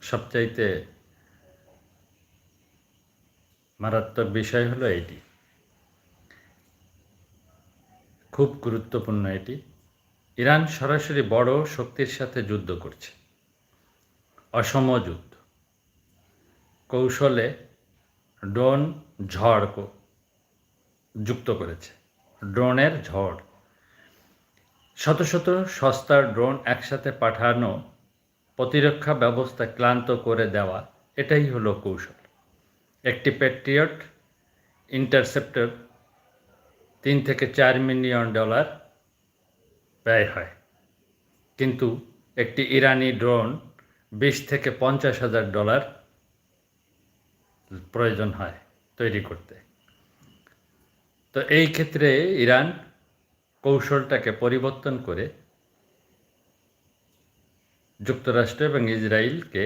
সবচাইতে মারাত্মক বিষয় হলো এটি, খুব গুরুত্বপূর্ণ এটি। ইরান সরাসরি বড় শক্তির সাথে যুদ্ধ করছে, অসম যুদ্ধ। কৌশলে ড্রোন ঝড় যুক্ত করেছে, ড্রোনের ঝড়। শত শত সস্তার ড্রোন একসাথে পাঠানো, প্রতিরক্ষা ব্যবস্থা ক্লান্ত করে দেওয়া, এটাই হলো কৌশল। একটি প্যাট্রিয়ট ইন্টারসেপ্টর $3 থেকে $4 মিলিয়ন ব্যয় হয়, কিন্তু একটি ইরানি ড্রোন $20 থেকে $50,000 প্রয়োজন হয় তৈরি করতে। তো এই ক্ষেত্রে ইরান কৌশলটাকে পরিবর্তন করে যুক্তরাষ্ট্র এবং ইসরায়েলকে